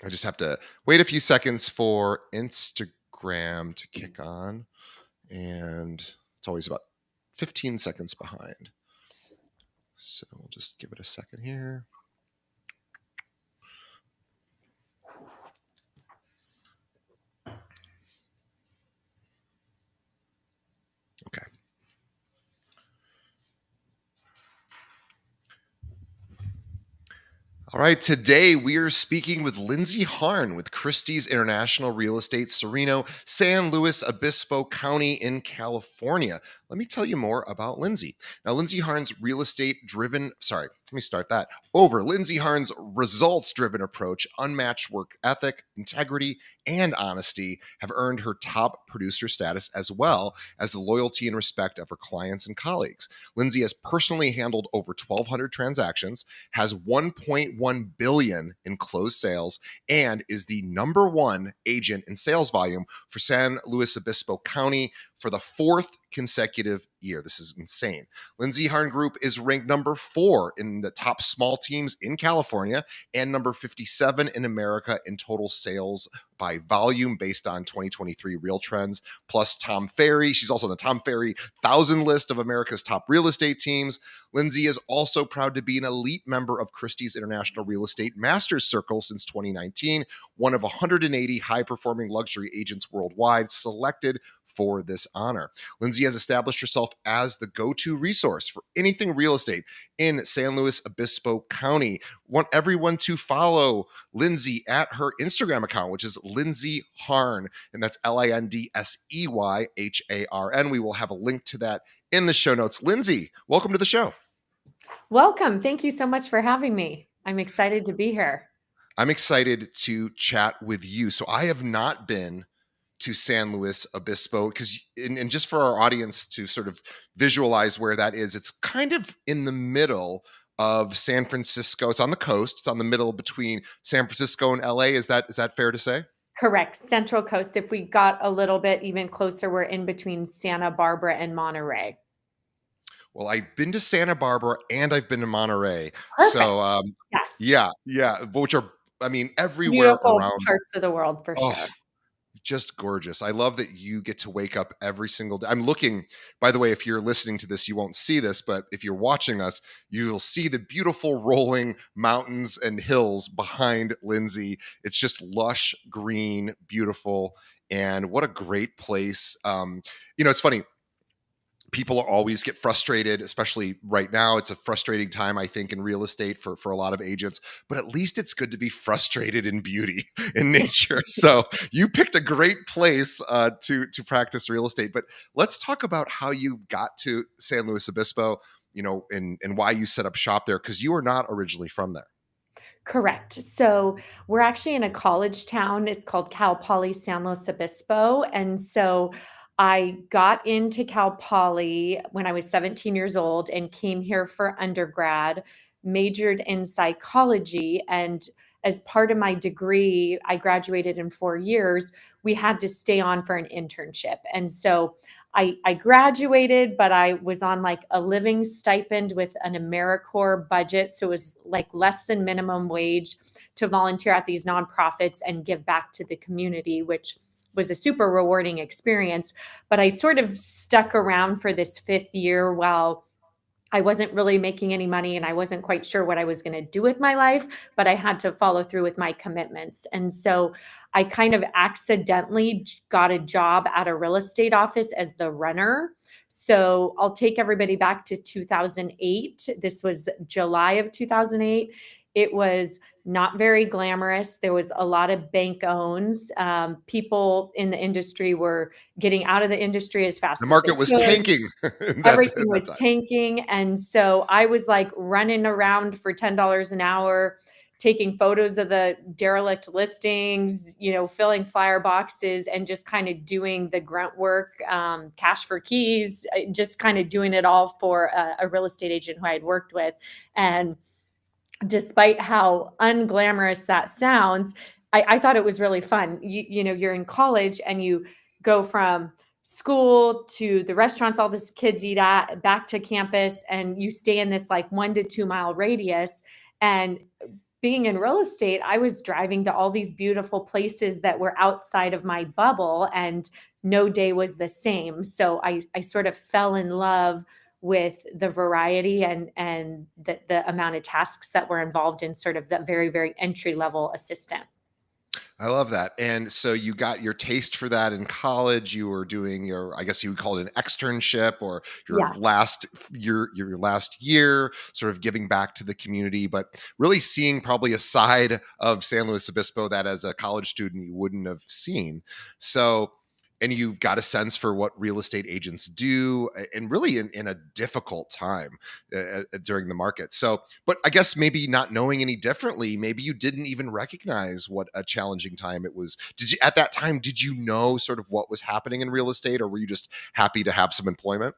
I just have to wait a few seconds for Instagram to kick on, and it's always about 15 seconds behind. So we'll just give it a second here. Okay. All right, today we are speaking with Lindsey Harn with Christie's International Real Estate, Sereno, San Luis Obispo County in California. Let me tell you more about Lindsey. Now, Lindsey Harn's Lindsey Harn's results-driven approach, unmatched work ethic, integrity, and honesty have earned her top producer status, as well as the loyalty and respect of her clients and colleagues. Lindsey has personally handled over 1,200 transactions, has 1.1 billion in closed sales, and is the number one agent in sales volume for San Luis Obispo County for the fourth consecutive year. This is insane. Lindsey Harn Group is ranked number 4 in the top small teams in California and number 57 in America in total sales by volume based on 2023 Real Trends, plus Tom Ferry. She's also on the Tom Ferry 1,000 list of America's top real estate teams. Lindsey is also proud to be an elite member of Christie's International Real Estate Masters Circle since 2019, one of 180 high-performing luxury agents worldwide selected for this honor. Lindsey has established herself as the go-to resource for anything real estate in San Luis Obispo County. Want everyone to follow Lindsey at her Instagram account, which is Lindsey Harn, and that's LINDSEYHARN. We will have a link to that in the show notes. Lindsey, welcome to the show. Welcome. Thank you so much for having me. I'm excited to be here. I'm excited to chat with you. So I have not been to San Luis Obispo because, and just for our audience to sort of visualize where that is, it's kind of in the middle of San Francisco. It's on the coast. It's on the middle between San Francisco and LA. Is that fair to say? Correct. Central Coast. If we got a little bit even closer, we're in between Santa Barbara and Monterey. Well, I've been to Santa Barbara and I've been to Monterey. Perfect. So yes. Yeah, which are, I mean, everywhere Beautiful around parts of the world for sure. Just gorgeous. I love that you get to wake up every single day. I'm looking, by the way, if you're listening to this, you won't see this, but if you're watching us, you'll see the beautiful rolling mountains and hills behind Lindsey. It's just lush, green, beautiful, and what a great place. It's funny. People always get frustrated, especially right now. It's a frustrating time, I think, in real estate for a lot of agents, but at least it's good to be frustrated in beauty, in nature. So you picked a great place to practice real estate. But let's talk about how you got to San Luis Obispo, and why you set up shop there, because you are not originally from there. Correct. So we're actually in a college town. It's called Cal Poly San Luis Obispo. And so I got into Cal Poly when I was 17 years old and came here for undergrad, majored in psychology. And as part of my degree, I graduated in 4 years. We had to stay on for an internship. And so I graduated, but I was on like a living stipend with an AmeriCorps budget. So it was like less than minimum wage to volunteer at these nonprofits and give back to the community, which was a super rewarding experience. But I sort of stuck around for this 5th year while I wasn't really making any money and I wasn't quite sure what I was going to do with my life, but I had to follow through with my commitments. And so I kind of accidentally got a job at a real estate office as the runner. So I'll take everybody back to 2008. This was July of 2008. It was not very glamorous. There was a lot of bank owns. People in the industry were getting out of the industry as fast The as market they was could. tanking. Everything was tanking. And so I was like running around for $10 an hour, taking photos of the derelict listings, filling flyer boxes and just kind of doing the grunt work, cash for keys, just kind of doing it all for a real estate agent who I had worked with. And despite how unglamorous that sounds, I thought it was really fun. You're in college and you go from school to the restaurants all these kids eat at, back to campus, and you stay in this like 1 to 2 mile radius. And being in real estate, I was driving to all these beautiful places that were outside of my bubble, and no day was the same. So I sort of fell in love with the variety and the amount of tasks that were involved in sort of the very, very entry level assistant. I love that. And so you got your taste for that in college. You were doing your, I guess you would call it an externship, or Yeah. your last year, sort of giving back to the community, but really seeing probably a side of San Luis Obispo that as a college student you wouldn't have seen. So, and you've got a sense for what real estate agents do, and really in a difficult time during the market. So, but I guess maybe not knowing any differently, maybe you didn't even recognize what a challenging time it was. Did you at that time, did you know sort of what was happening in real estate, or were you just happy to have some employment?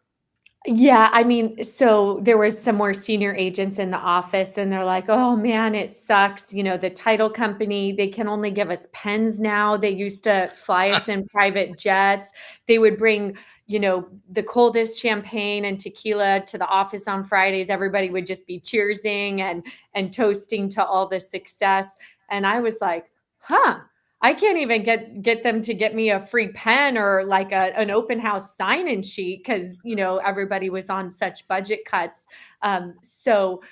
Yeah, I mean, so there was some more senior agents in the office and they're like, "Oh man, it sucks. You know, the title company, they can only give us pens now. They used to fly us in private jets. They would bring, the coldest champagne and tequila to the office on Fridays. Everybody would just be cheersing and toasting to all the success." And I was like, "Huh, I can't even get them to get me a free pen or like an open house sign-in sheet because everybody was on such budget cuts. So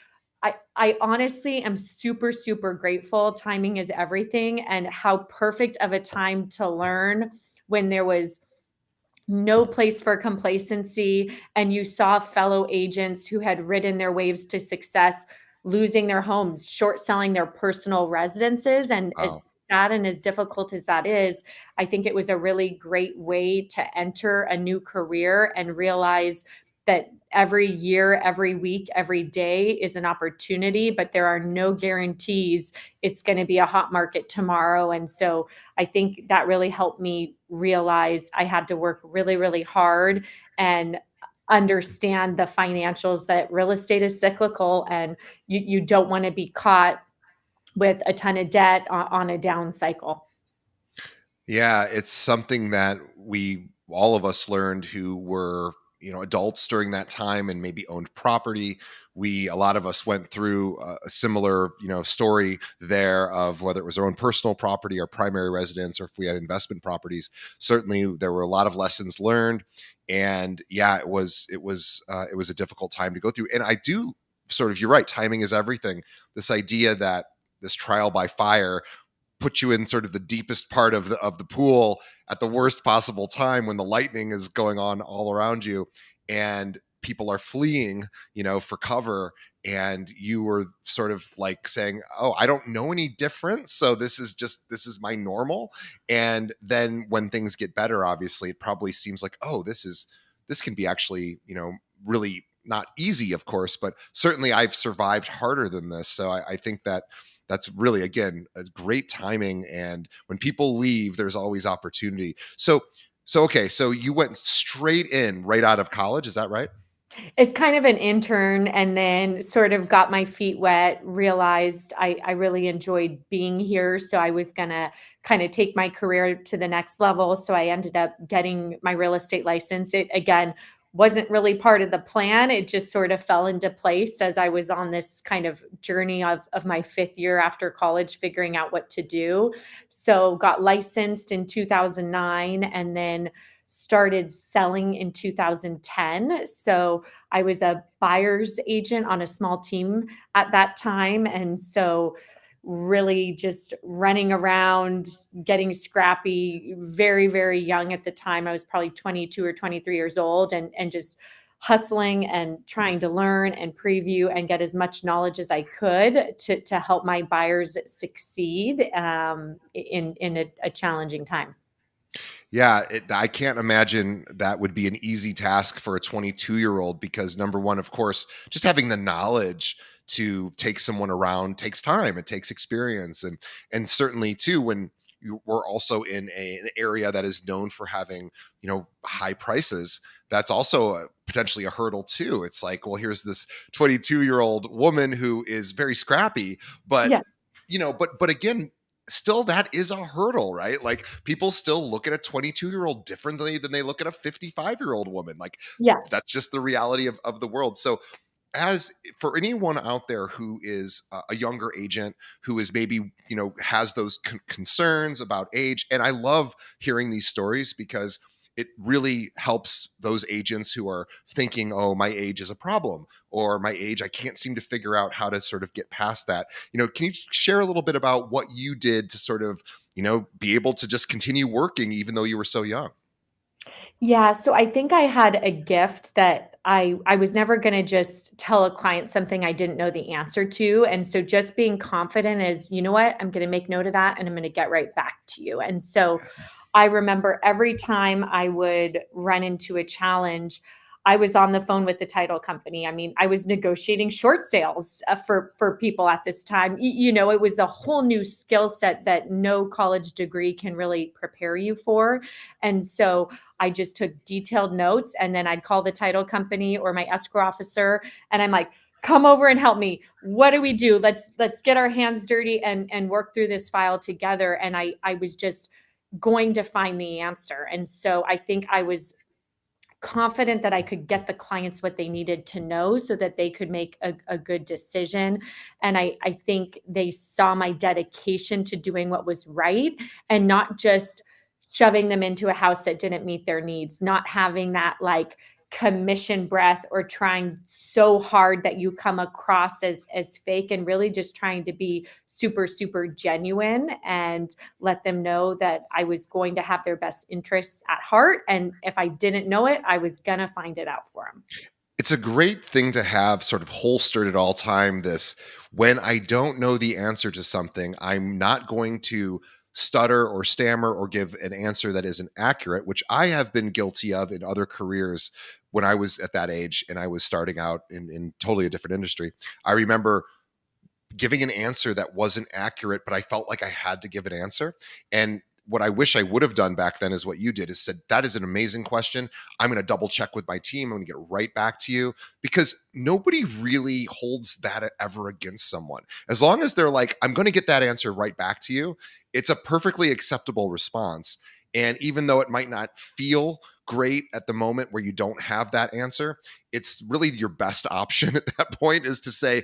I honestly am super, super grateful. Timing is everything, and how perfect of a time to learn when there was no place for complacency, and you saw fellow agents who had ridden their waves to success losing their homes, short selling their personal residences. And Wow. as sad and as difficult as that is, I think it was a really great way to enter a new career and realize that every year, every week, every day is an opportunity, but there are no guarantees it's going to be a hot market tomorrow. And so I think that really helped me realize I had to work really, really hard and understand the financials, that real estate is cyclical and you don't want to be caught with a ton of debt on a down cycle. Yeah, it's something that we all of us learned who were, adults during that time and maybe owned property. A lot of us went through a similar, story there of whether it was our own personal property, our primary residence, or if we had investment properties. Certainly, there were a lot of lessons learned, and yeah, it was a difficult time to go through. And I do sort of, you're right, timing is everything. This idea that this trial by fire put you in sort of the deepest part of the pool at the worst possible time when the lightning is going on all around you and people are fleeing, for cover, and you were sort of like saying, "Oh, I don't know any different, so this is my normal." And then when things get better, obviously it probably seems like, "Oh, this can be actually, really not easy, of course, but certainly I've survived harder than this." So I think that's really, again, a great timing. And when people leave, there's always opportunity. So okay, so you went straight in right out of college, is that right? It's kind of an intern, and then sort of got my feet wet, realized I really enjoyed being here, so I was gonna kinda take my career to the next level, so I ended up getting my real estate license. It, again, wasn't really part of the plan, it just sort of fell into place as I was on this kind of journey of my 5th year after college, figuring out what to do. So, got licensed in 2009 and then started selling in 2010. So I was a buyer's agent on a small team at that time. And so really just running around, getting scrappy, very, very young at the time. I was probably 22 or 23 years old, and just hustling and trying to learn and preview and get as much knowledge as I could to help my buyers succeed in a challenging time. Yeah, I can't imagine that would be an easy task for a 22-year-old because number one, of course, just having the knowledge to take someone around takes time, it takes experience, and certainly too when you were also in an area that is known for having, high prices. That's also potentially a hurdle too. It's like, well, here's this 22-year-old woman who is very scrappy, but Yeah. but again, still that is a hurdle, right? Like people still look at a 22-year-old differently than they look at a 55-year-old woman. Like Yeah. that's just the reality of the world. So as for anyone out there who is a younger agent who is maybe has those concerns about age, and I love hearing these stories because it really helps those agents who are thinking, oh, my age is a problem, or my age, I can't seem to figure out how to sort of get past that. Can you share a little bit about what you did to sort of be able to just continue working even though you were so young? Yeah, so I think I had a gift that I was never gonna just tell a client something I didn't know the answer to, and so just being confident is, "You know what? I'm gonna make note of that, and I'm gonna get right back to you." And so I remember every time I would run into a challenge, I was on the phone with the title company. I mean, I was negotiating short sales, for people at this time. It was a whole new skill set that no college degree can really prepare you for, and so I just took detailed notes, and then I'd call the title company or my escrow officer, and I'm like, "Come over and help me. What do we do? Let's get our hands dirty and work through this file together." And I was just going to find the answer. And so I think I was confident that I could get the clients what they needed to know so that they could make a good decision. And I think they saw my dedication to doing what was right and not just shoving them into a house that didn't meet their needs, not having that like commission breath or trying so hard that you come across as fake, and really just trying to be super super genuine and let them know that I was going to have their best interests at heart. And if I didn't know it, I was going to find it out for them. It's a great thing to have sort of holstered at all time. This, when I don't know the answer to something, I'm not going to stutter or stammer or give an answer that isn't accurate, which I have been guilty of in other careers when I was at that age and I was starting out in totally a different industry. I remember giving an answer that wasn't accurate, but I felt like I had to give an answer. And what I wish I would have done back then is what you did, is said, that is an amazing question. I'm going to double check with my team. I'm going to get right back to you, because nobody really holds that ever against someone. As long as they're like, I'm going to get that answer right back to you, it's a perfectly acceptable response. And even though it might not feel great at the moment where you don't have that answer, it's really your best option at that point, is to say,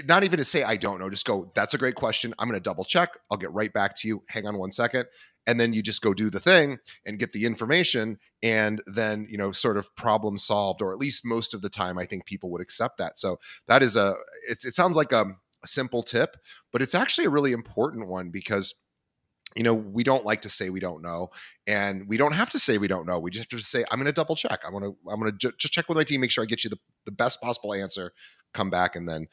not even to say I don't know, just go, that's a great question. I'm going to double check. I'll get right back to you. Hang on one second. And then you just go do the thing and get the information, and then, sort of problem solved, or at least most of the time I think people would accept that. So that is it sounds like a simple tip, but it's actually a really important one, because we don't like to say we don't know, and we don't have to say we don't know. We just have to say, I'm going to double check. I'm going to just check with my team, make sure I get you the best possible answer, come back, and then,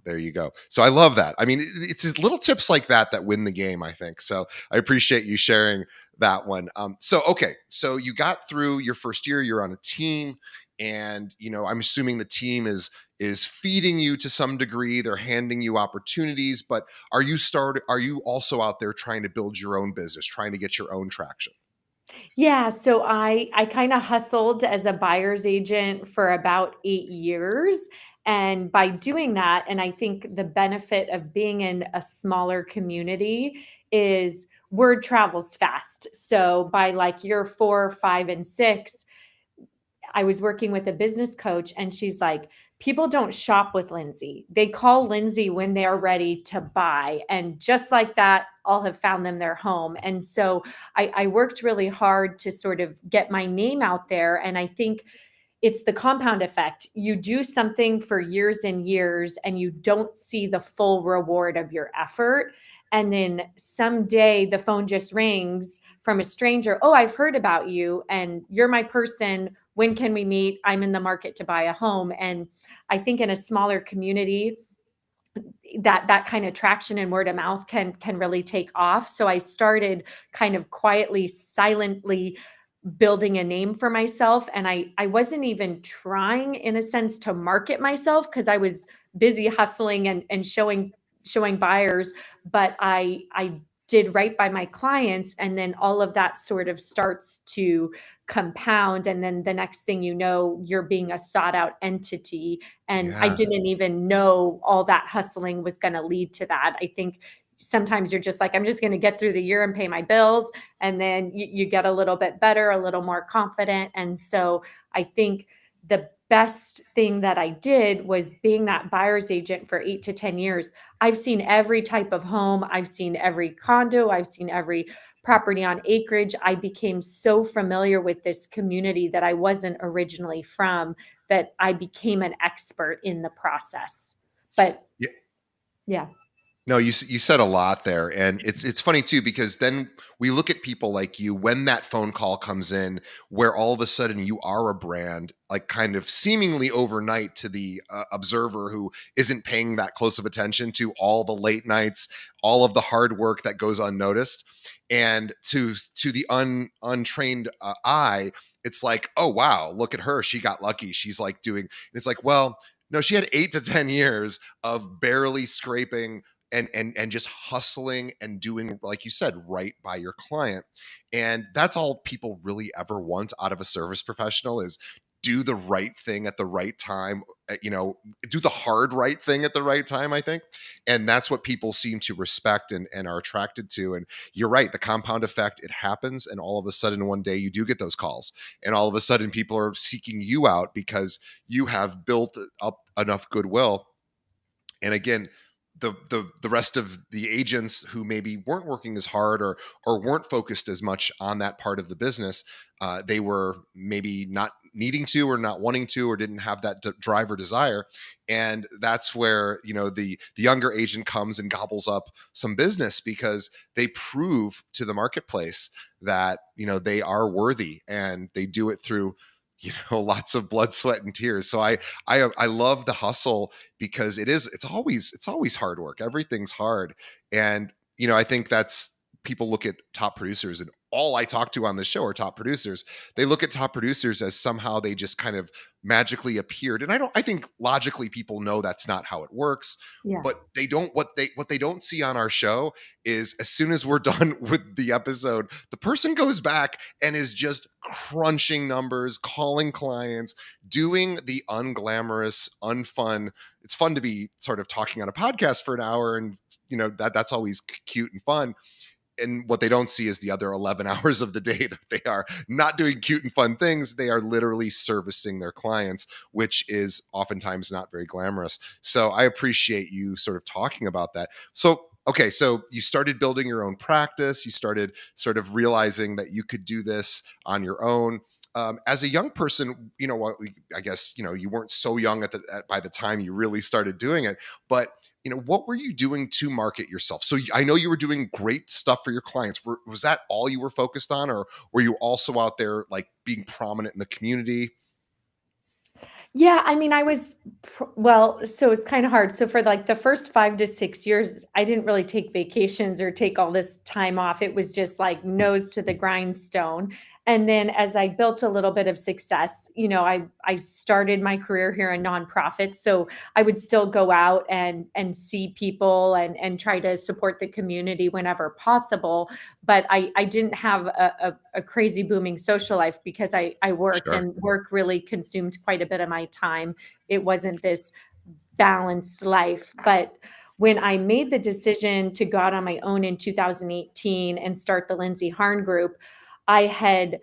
there you go. So I love that. I mean, it's little tips like that that win the game, I think. So I appreciate you sharing that one. Okay. So you got through your first year, you're on a team, and, I'm assuming the team is feeding you to some degree. They're handing you opportunities, but are you also out there trying to build your own business, trying to get your own traction? Yeah, so I kind of hustled as a buyer's agent for about 8 years, and by doing that, and I think the benefit of being in a smaller community is word travels fast. So by like year 4, 5, and 6, I was working with a business coach, and she's like, "People don't shop with Lindsay. They call Lindsay when they're ready to buy." And just like that, I'll have found them their home. And so I worked really hard to sort of get my name out there. And I think it's the compound effect. You do something for years and years, and you don't see the full reward of your effort. And then someday the phone just rings from a stranger. "Oh, I've heard about you, and you're my person. When can we meet? I'm in the market to buy a home." And I think in a smaller community, that kind of traction and word of mouth can really take off. So I started kind of quietly, silently building a name for myself, and I wasn't even trying in a sense to market myself, because I was busy hustling and showing buyers. But I did right by my clients, and then all of that sort of starts to compound, and then the next thing you know, you're being a sought out entity. And I Yeah. didn't even know all that hustling was going to lead to that. I think sometimes you're just like, I'm just going to get through the year and pay my bills, and then you get a little bit better, a little more confident. And so I think the best thing that I did was being that buyer's agent for 8 to 10 years. I've seen every type of home, I've seen every condo, I've seen every property on acreage. I became so familiar with this community that I wasn't originally from, that I became an expert in the process. But Yeah. yeah. No, you said a lot there, and it's funny too because then we look at people like you when that phone call comes in, where all of a sudden you are a brand, like kind of seemingly overnight to the observer who isn't paying that close of attention to all the late nights, all of the hard work that goes unnoticed, and to the untrained eye, it's like, oh wow, look at her, she got lucky, she's like doing. It's like, well, no, she had 8 to 10 years of barely scraping and just hustling and doing, like you said, right by your client. And that's all people really ever want out of a service professional is do the right thing at the right time, do the hard right thing at the right time, I think. And that's what people seem to respect and are attracted to. And you're right, the compound effect, it happens. And all of a sudden, one day you do get those calls. And all of a sudden, people are seeking you out because you have built up enough goodwill. And again, the rest of the agents who maybe weren't working as hard or weren't focused as much on that part of the business, they were maybe not needing to or not wanting to or didn't have that drive or desire, and that's where the younger agent comes and gobbles up some business because they prove to the marketplace that they are worthy, and they do it through lots of blood, sweat, and tears. So I love the hustle because it's always hard work. Everything's hard. And I think that's, people look at top producers, and all I talk to on the show are top producers. They look at top producers as somehow they just kind of magically appeared. And I think logically people know that's not how it works, Yeah. but they don't, what they don't see on our show is as soon as we're done with the episode, the person goes back and is just crunching numbers, calling clients, doing the unglamorous, unfun. It's fun to be sort of talking on a podcast for an hour, and that's always cute and fun. And what they don't see is the other 11 hours of the day that they are not doing cute and fun things. They are literally servicing their clients, which is oftentimes not very glamorous. So I appreciate you sort of talking about that. So, okay, so you started building your own practice. You started sort of realizing that you could do this on your own. As a young person, I guess, you weren't so young by the time you really started doing it, but what were you doing to market yourself? So I know you were doing great stuff for your clients. Was that all you were focused on, or were you also out there like being prominent in the community? Yeah, I mean, I was well, so it's kind of hard. So for like the first 5 to 6 years, I didn't really take vacations or take all this time off. It was just like nose to the grindstone. And then as I built a little bit of success, I started my career here in nonprofits. So I would still go out and see people and try to support the community whenever possible. But I didn't have a crazy booming social life because I worked, Sure. and work really consumed quite a bit of my time. It wasn't this balanced life. But when I made the decision to go out on my own in 2018 and start the Lindsey Harn Group, I had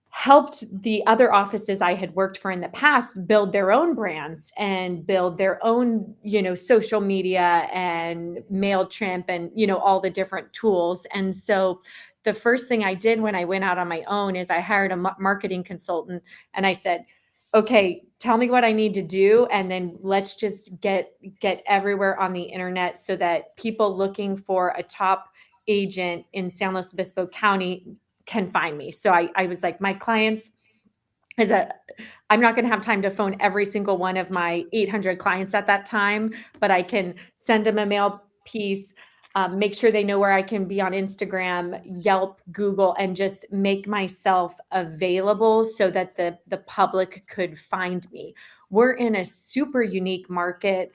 helped the other offices I had worked for in the past build their own brands and build their own, social media and MailChimp and, all the different tools. And so the first thing I did when I went out on my own is I hired a marketing consultant, and I said, okay, tell me what I need to do. And then let's just get everywhere on the internet so that people looking for a top agent in San Luis Obispo County can find me. So I was like, my clients is I'm not going to have time to phone every single one of my 800 clients at that time, but I can send them a mail piece, make sure they know where I can be on Instagram, Yelp, Google, and just make myself available so that the public could find me. We're in a super unique market,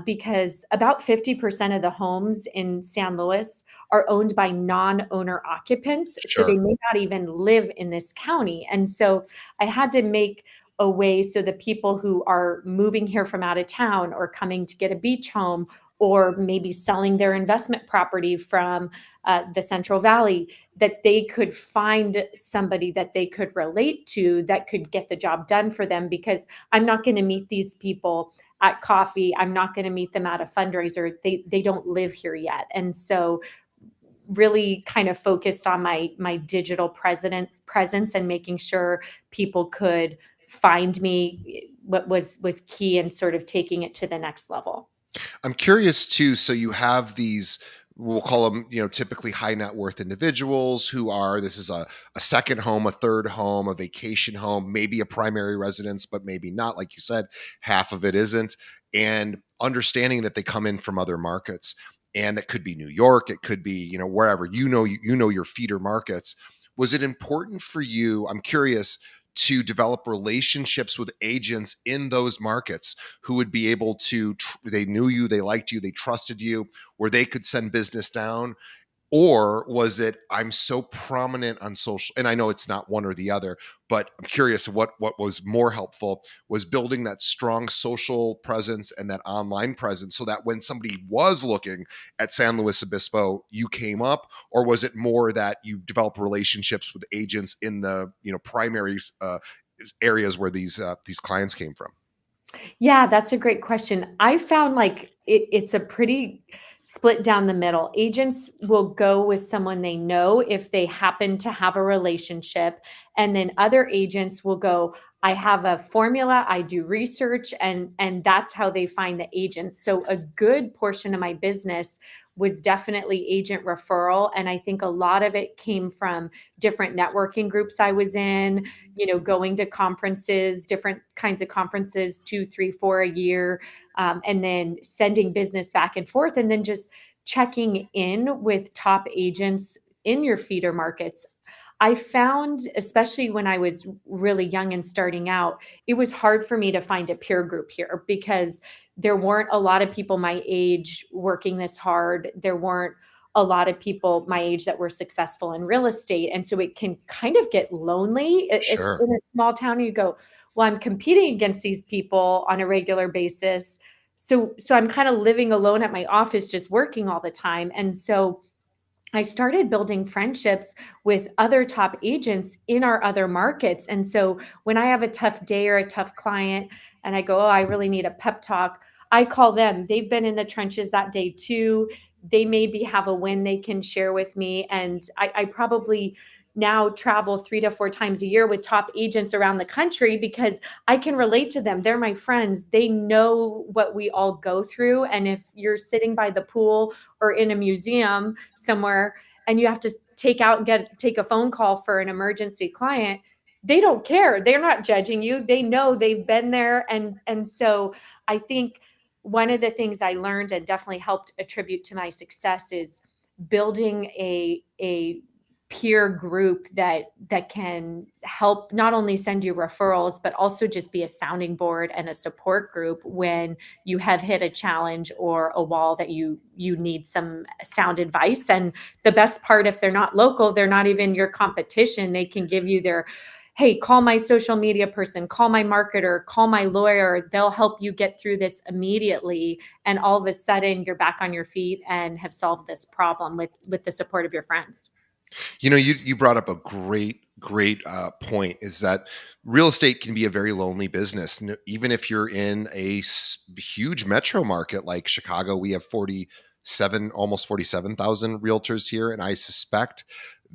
because about 50% of the homes in San Luis are owned by non-owner occupants. So they Sure. may not even live in this county. And so I had to make a way so the people who are moving here from out of town or coming to get a beach home or maybe selling their investment property from the Central Valley, that they could find somebody that they could relate to that could get the job done for them, because I'm not going to meet these people at coffee. I'm not going to meet them at a fundraiser. They don't live here yet. And so really kind of focused on my digital presence and making sure people could find me, what was key in sort of taking it to the next level. I'm curious too. So you have these, we'll call them, typically high net worth individuals who are, this is a second home, a third home, a vacation home, maybe a primary residence, but maybe not. Like you said, half of it isn't. And understanding that they come in from other markets, and that could be New York, it could be, wherever, your feeder markets. Was it important for you? I'm curious, to develop relationships with agents in those markets who would be able to, they knew you, they liked you, they trusted you, where they could send business down? Or was it, I'm so prominent on social, and I know it's not one or the other, but I'm curious what was more helpful, was building that strong social presence and that online presence so that when somebody was looking at San Luis Obispo, you came up? Or was it more that you develop relationships with agents in the primary areas where these clients came from? Yeah, that's a great question. I found like it's a pretty split down the middle. Agents will go with someone they know if they happen to have a relationship. And then other agents will go, I have a formula, I do research, and that's how they find the agents. So a good portion of my business was definitely agent referral. And I think a lot of it came from different networking groups I was in, going to conferences, different kinds of conferences, 2, 3, 4 a year, and then sending business back and forth, and then just checking in with top agents in your feeder markets. I found, especially when I was really young and starting out, it was hard for me to find a peer group here because there weren't a lot of people my age working this hard. There weren't a lot of people my age that were successful in real estate. And so it can kind of get lonely if Sure. in a small town. You go, well, I'm competing against these people on a regular basis. So I'm kind of living alone at my office, just working all the time. And so I started building friendships with other top agents in our other markets. And so when I have a tough day or a tough client and I go, oh, I really need a pep talk, I call them. They've been in the trenches that day too. They maybe have a win they can share with me. And I probably now travel 3 to 4 times a year with top agents around the country because I can relate to them. They're my friends. They know what we all go through. And if you're sitting by the pool or in a museum somewhere and you have to take a phone call for an emergency client, they don't care. They're not judging you. They know they've been there. And so I think one of the things I learned and definitely helped attribute to my success is building a peer group that can help not only send you referrals but also just be a sounding board and a support group when you have hit a challenge or a wall that you need some sound advice. And the best part, if they're not local, they're not even your competition, they can give you their, hey, call my social media person, call my marketer, call my lawyer. They'll help you get through this immediately, and all of a sudden you're back on your feet and have solved this problem with the support of your friends. You brought up a great point, is that real estate can be a very lonely business. Even if you're in a huge metro market like Chicago, we have 47, almost 47,000 realtors here. And I suspect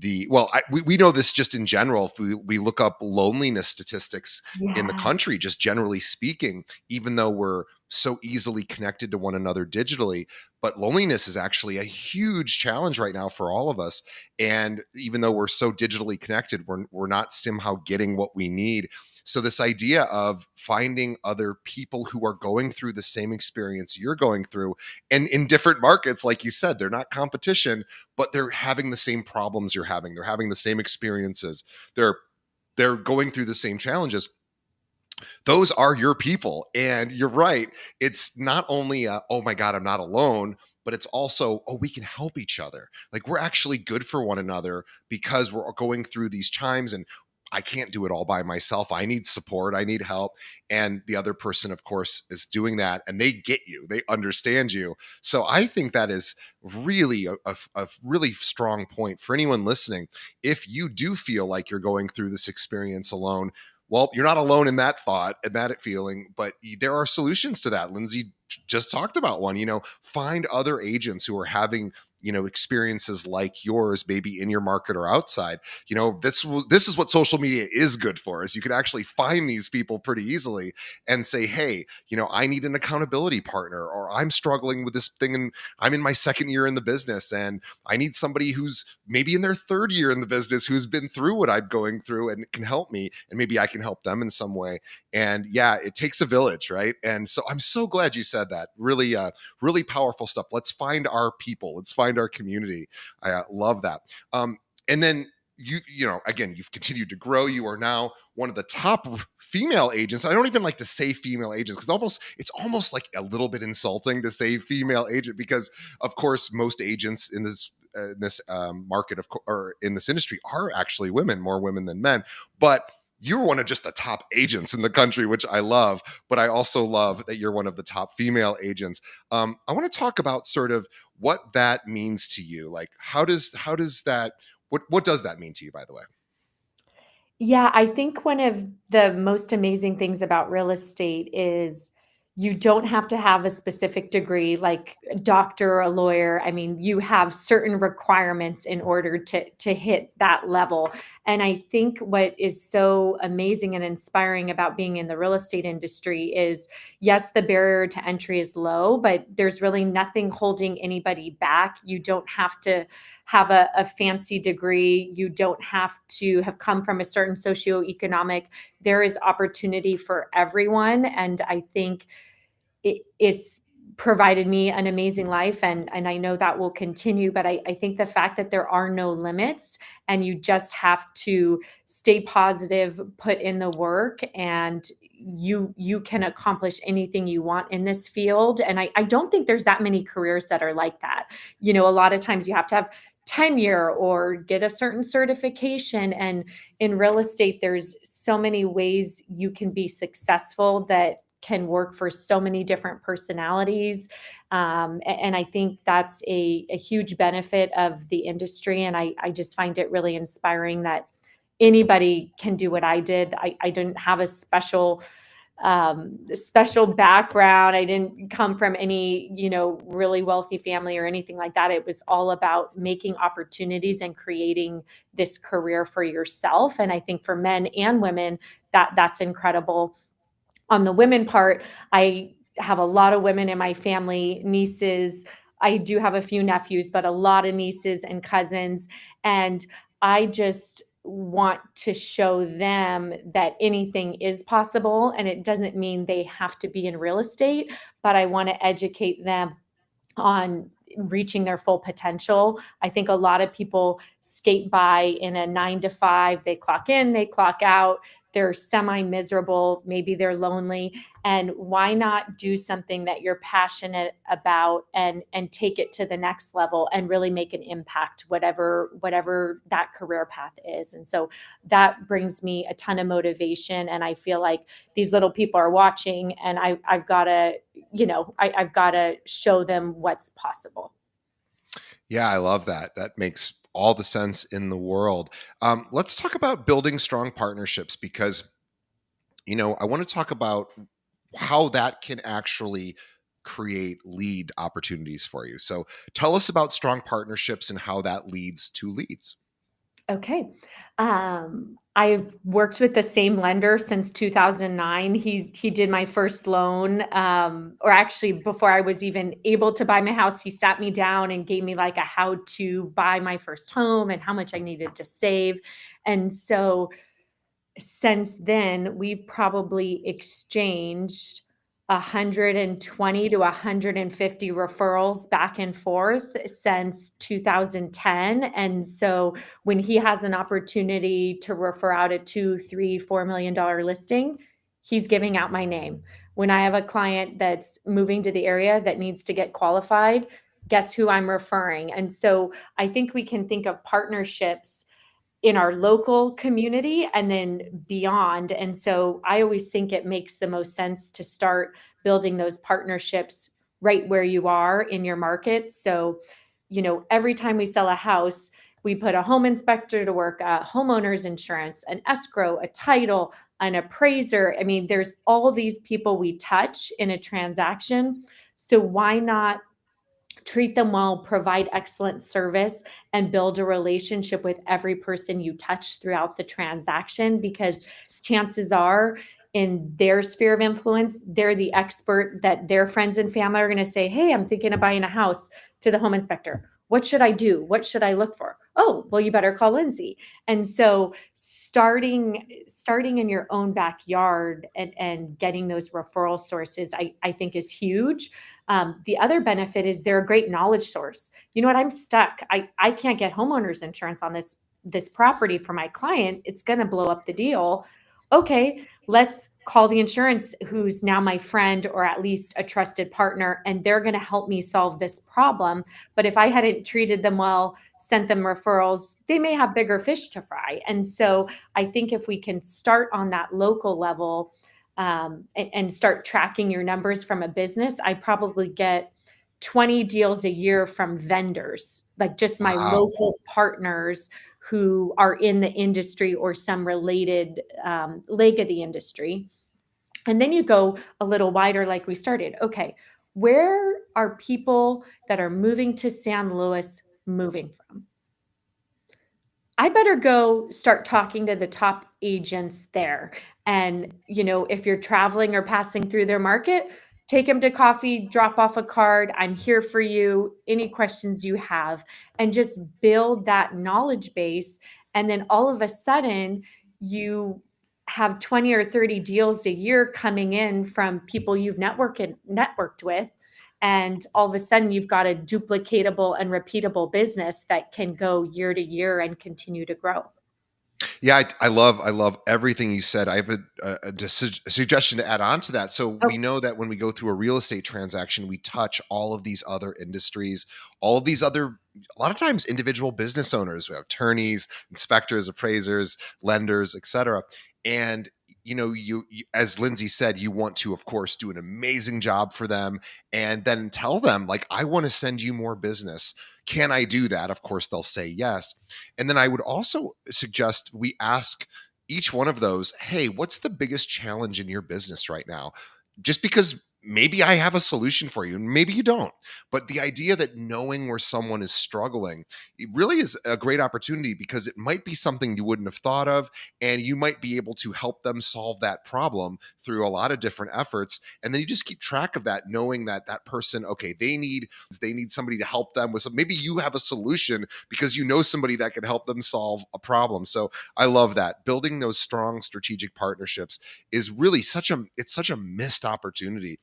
we know this just in general. If we look up loneliness statistics in the Yeah. country, just generally speaking, even though we're so easily connected to one another digitally, but loneliness is actually a huge challenge right now for all of us. And even though we're so digitally connected, we're not somehow getting what we need. So this idea of finding other people who are going through the same experience you're going through, and in different markets, like you said, they're not competition, but they're having the same problems you're having. They're having the same experiences. They're going through the same challenges. Those are your people. And you're right. It's not only oh my God, I'm not alone, but it's also, oh, we can help each other. Like, we're actually good for one another because we're going through these times. And I can't do it all by myself. I need support. I need help. And the other person, of course, is doing that, and they get you, they understand you. So I think that is really a really strong point for anyone listening. If you do feel like you're going through this experience alone, well, you're not alone in that thought and that feeling, but there are solutions to that. Lindsay just talked about one. Find other agents who are having experiences like yours, maybe in your market or outside. This is what social media is good for, is you can actually find these people pretty easily and say, hey, I need an accountability partner, or I'm struggling with this thing and I'm in my second year in the business and I need somebody who's maybe in their third year in the business who's been through what I'm going through and can help me, and maybe I can help them in some way. And yeah, it takes a village, right? And so I'm so glad you said that. Really, really powerful stuff. Let's find our people. Let's find our community. I love that. And then again, you've continued to grow. You are now one of the top female agents. I don't even like to say female agents because it's almost like a little bit insulting to say female agent, because of course most agents in this market or in this industry are actually women, more women than men. But you're one of just the top agents in the country, which I love. But I also love that you're one of the top female agents. I want to talk about sort of what that means to you. Like, how does that, what does that mean to you, by the way? Yeah, I think one of the most amazing things about real estate is you don't have to have a specific degree like a doctor or a lawyer. I mean, you have certain requirements in order to hit that level. And I think what is so amazing and inspiring about being in the real estate industry is, yes, the barrier to entry is low, but there's really nothing holding anybody back. You don't have to have a fancy degree. You don't have to have come from a certain socioeconomic. There is opportunity for everyone. And I think it's provided me an amazing life, and I know that will continue. But I think the fact that there are no limits and you just have to stay positive, put in the work, and you can accomplish anything you want in this field. And I don't think there's that many careers that are like that. A lot of times you have to have tenure or get a certain certification. And in real estate, there's so many ways you can be successful that can work for so many different personalities. And I think that's a huge benefit of the industry. And I just find it really inspiring that anybody can do what I did. I didn't have a special background. I didn't come from any, really wealthy family or anything like that. It was all about making opportunities and creating this career for yourself. And I think for men and women, that's incredible. On the women part, I have a lot of women in my family, nieces. I do have a few nephews, but a lot of nieces and cousins. And I just want to show them that anything is possible. And it doesn't mean they have to be in real estate, but I want to educate them on reaching their full potential. I think a lot of people skate by in a 9 to 5. They clock in, they clock out. They're semi miserable. Maybe they're lonely. And why not do something that you're passionate about and take it to the next level and really make an impact, whatever that career path is. And so that brings me a ton of motivation. And I feel like these little people are watching, and I've got to, I've got to show them what's possible. Yeah, I love that. That makes all the sense in the world. Let's talk about building strong partnerships, because, I want to talk about how that can actually create lead opportunities for you. So tell us about strong partnerships and how that leads to leads. Okay. I've worked with the same lender since 2009. He did my first loan, or actually before I was even able to buy my house, he sat me down and gave me like a how to buy my first home and how much I needed to save. And so since then, we've probably exchanged 120 to 150 referrals back and forth since 2010. And so when he has an opportunity to refer out a 2, 3, $4 million listing, he's giving out my name. When I have a client that's moving to the area that needs to get qualified, guess who I'm referring? And so I think we can think of partnerships in our local community and then beyond. And so I always think it makes the most sense to start building those partnerships right where you are in your market. So, every time we sell a house, we put a home inspector to work, a homeowner's insurance, an escrow, a title, an appraiser. I mean, there's all these people we touch in a transaction. So why not treat them well, provide excellent service, and build a relationship with every person you touch throughout the transaction? Because chances are, in their sphere of influence, they're the expert that their friends and family are going to say, "Hey, I'm thinking of buying a house," to the home inspector. "What should I do? What should I look for?" "Oh, well, you better call Lindsay." And so starting in your own backyard and getting those referral sources, I think is huge. The other benefit is they're a great knowledge source. You know what? I'm stuck. I can't get homeowners insurance on this property for my client. It's going to blow up the deal. Okay, let's call the insurance who's now my friend or at least a trusted partner, and they're going to help me solve this problem. But if I hadn't treated them well, sent them referrals, they may have bigger fish to fry. And so I think if we can start on that local level, and start tracking your numbers from a business, I probably get 20 deals a year from vendors, like just my Wow. local partners who are in the industry or some related leg of the industry. And then you go a little wider, like we started. Okay, where are people that are moving to San Luis moving from? I better go start talking to the top agents there. And, if you're traveling or passing through their market, take them to coffee, drop off a card. I'm here for you. Any questions you have, and just build that knowledge base. And then all of a sudden, you have 20 or 30 deals a year coming in from people you've networked with, and all of a sudden you've got a duplicatable and repeatable business that can go year to year and continue to grow. Yeah, I love everything you said. I have a suggestion to add on to that. So Oh, we know that when we go through a real estate transaction, we touch all of these other industries, all of these other, a lot of times individual business owners. We have attorneys, inspectors, appraisers, lenders, etc. And you, as Lindsay said, you want to, of course, do an amazing job for them, and then tell them like, I want to send you more business. Can I do that? Of course, they'll say yes. And then I would also suggest we ask each one of those, hey, what's the biggest challenge in your business right now? Just because maybe I have a solution for you, and maybe you don't. But the idea that knowing where someone is struggling, it really is a great opportunity because it might be something you wouldn't have thought of, and you might be able to help them solve that problem through a lot of different efforts. And then you just keep track of that, knowing that that person, okay, they need somebody to help them with some, maybe you have a solution because you know somebody that can help them solve a problem. So I love that. Building those strong strategic partnerships is really such a missed opportunity.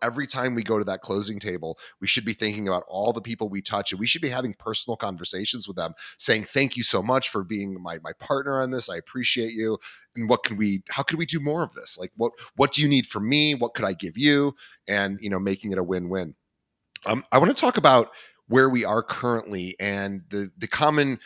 Every time we go to that closing table, we should be thinking about all the people we touch, and we should be having personal conversations with them saying, thank you so much for being my partner on this. I appreciate you. And how could we do more of this? Like, what do you need from me? What could I give you? And, making it a win-win. I want to talk about where we are currently and the common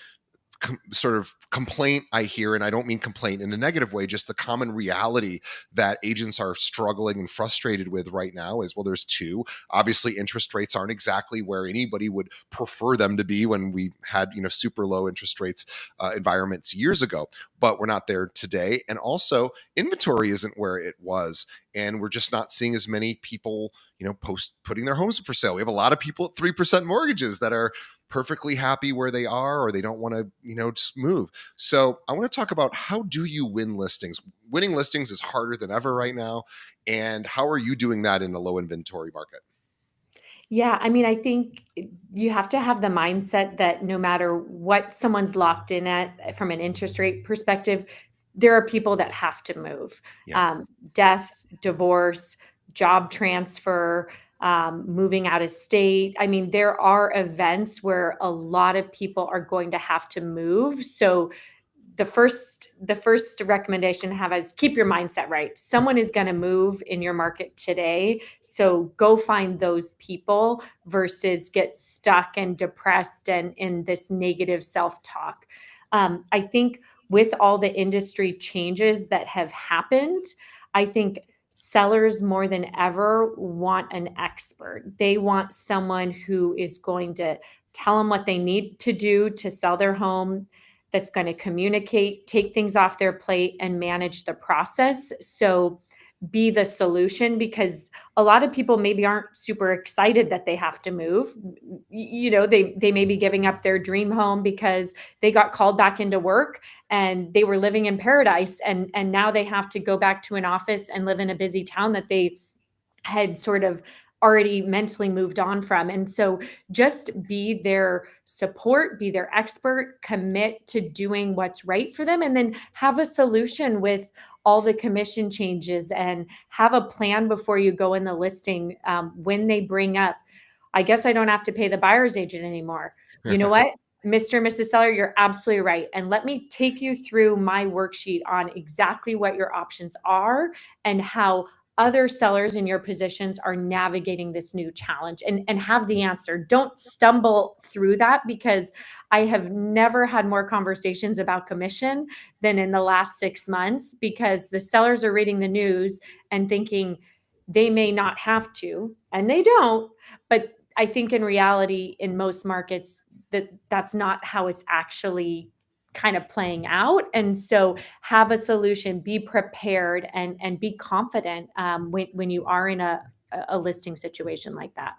sort of complaint I hear, and I don't mean complaint in a negative way, just the common reality that agents are struggling and frustrated with right now is, well, there's two. Obviously, interest rates aren't exactly where anybody would prefer them to be when we had, super low interest rates environments years ago, but we're not there today. And also, inventory isn't where it was. And we're just not seeing as many people, putting their homes up for sale. We have a lot of people at 3% mortgages that are perfectly happy where they are, or they don't want to, just move. So I want to talk about, how do you win listings? Winning listings is harder than ever right now. And how are you doing that in a low inventory market? yeah. I mean, I think you have to have the mindset that no matter what someone's locked in at from an interest rate perspective, there are people that have to move. Yeah. Death, divorce, job transfer, moving out of state. I mean, there are events where a lot of people are going to have to move. So the first recommendation to have is keep your mindset right. Someone is going to move in your market today, so go find those people versus get stuck and depressed and in this negative self-talk. I think with all the industry changes that have happened, I think sellers more than ever want an expert. They want someone who is going to tell them what they need to do to sell their home, that's going to communicate, take things off their plate, and manage the process. So be the solution, because a lot of people maybe aren't super excited that they have to move. They may be giving up their dream home because they got called back into work and they were living in paradise, and now they have to go back to an office and live in a busy town that they had sort of already mentally moved on from. And so just be their support, be their expert, commit to doing what's right for them, and then have a solution with all the commission changes, and have a plan before you go in the listing. When they bring up, I guess I don't have to pay the buyer's agent anymore. You know what? Mr. and Mrs. Seller, you're absolutely right. And let me take you through my worksheet on exactly what your options are and how other sellers in your positions are navigating this new challenge, and have the answer. Don't stumble through that, because I have never had more conversations about commission than in the last 6 months, because the sellers are reading the news and thinking they may not have to, and they don't. But I think in reality, in most markets, that's not how it's actually kind of playing out. And so have a solution, be prepared, and be confident when you are in a listing situation like that.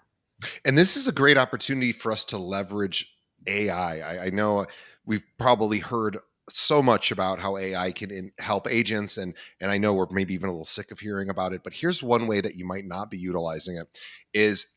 And this is a great opportunity for us to leverage AI. I know we've probably heard so much about how AI can help agents, and I know we're maybe even a little sick of hearing about it. But here's one way that you might not be utilizing it: is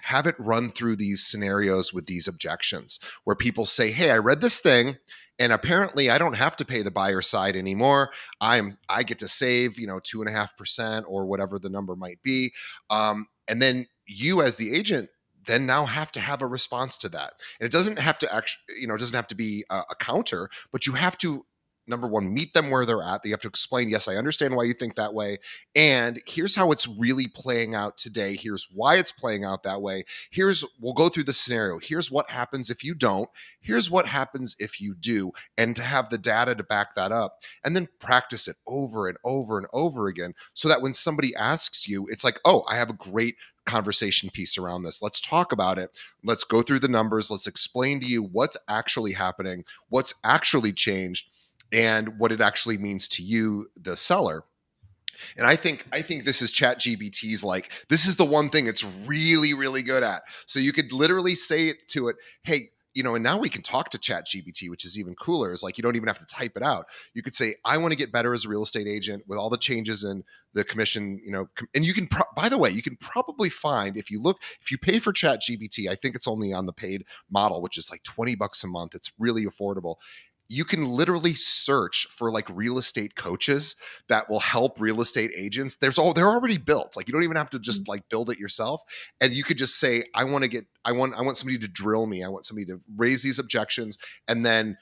have it run through these scenarios with these objections where people say, hey, I read this thing and apparently I don't have to pay the buyer side anymore. I get to save 2.5% or whatever the number might be. And then you as the agent then now have to have a response to that. And it doesn't have to actually, it doesn't have to be a counter, but you have to, number one, meet them where they're at. You have to explain, yes, I understand why you think that way. And here's how it's really playing out today. Here's why it's playing out that way. We'll go through the scenario. Here's what happens if you don't. Here's what happens if you do. And to have the data to back that up, and then practice it over and over and over again, so that when somebody asks you, it's like, oh, I have a great conversation piece around this. Let's talk about it. Let's go through the numbers. Let's explain to you what's actually happening, what's actually changed, and what it actually means to you, the seller. And I think this is ChatGPT's, like, this is the one thing it's really, really good at. So you could literally say it to it, hey, and now we can talk to ChatGPT, which is even cooler. Is like, you don't even have to type it out. You could say, I want to get better as a real estate agent with all the changes in the commission, and you can, by the way, you can probably find, if you pay for ChatGPT, I think it's only on the paid model, which is like $20 a month. It's really affordable. You can literally search for like real estate coaches that will help real estate agents. They're already built. Like, you don't even have to just like build it yourself. And you could just say, I want somebody to drill me. I want somebody to raise these objections, and then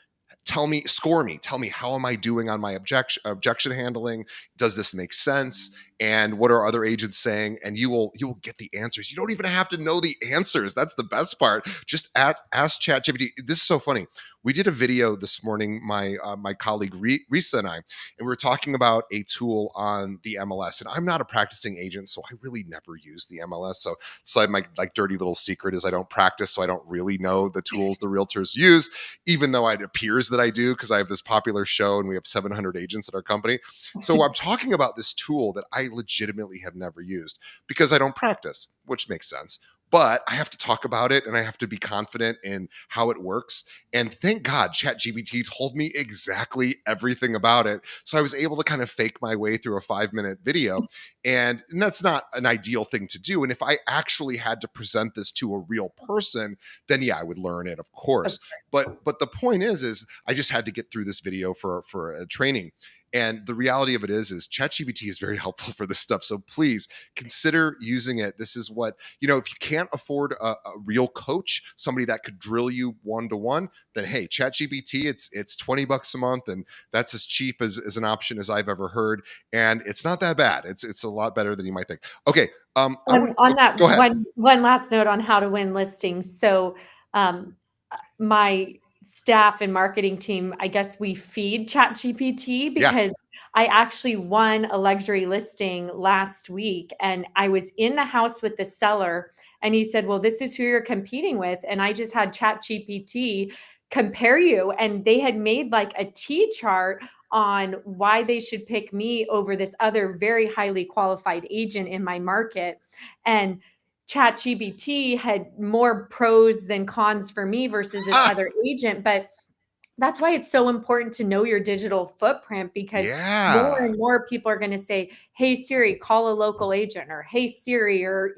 score me, tell me, how am I doing on my objection handling? Does this make sense? And what are other agents saying? And you will get the answers. You don't even have to know the answers. That's the best part. Just ask ChatGPT. This is so funny. We did a video this morning, my colleague Risa and and we were talking about a tool on the MLS. And I'm not a practicing agent, so I really never use the MLS. So my like dirty little secret is I don't practice, so I don't really know the tools the realtors use, even though it appears that I do, because I have this popular show and we have 700 agents at our company. So I'm talking about this tool that I legitimately have never used because I don't practice, which makes sense. But I have to talk about it and I have to be confident in how it works. And thank God ChatGPT told me exactly everything about it. So I was able to kind of fake my way through a 5-minute video. And that's not an ideal thing to do. And if I actually had to present this to a real person, then yeah, I would learn it, of course. But the point is I just had to get through this video for a training. And the reality of it is ChatGPT is very helpful for this stuff. So please consider using it. This is what, if you can't afford a real coach, somebody that could drill you one-to-one, then hey, ChatGPT, it's $20 a month. And that's as cheap as an option as I've ever heard. And it's not that bad. It's a lot better than you might think. Okay. On that, go ahead. one last note on how to win listings. So my staff and marketing team, I guess we feed ChatGPT Yeah. because I actually won a luxury listing last week and I was in the house with the seller and he said, "Well, this is who you're competing with." And I just had ChatGPT compare you and they had made like a T chart on why they should pick me over this other very highly qualified agent in my market. And ChatGPT had more pros than cons for me versus this Ah, other agent, but that's why it's so important to know your digital footprint because more yeah. and more people are going to say, "Hey Siri, call a local agent," or "Hey Siri," or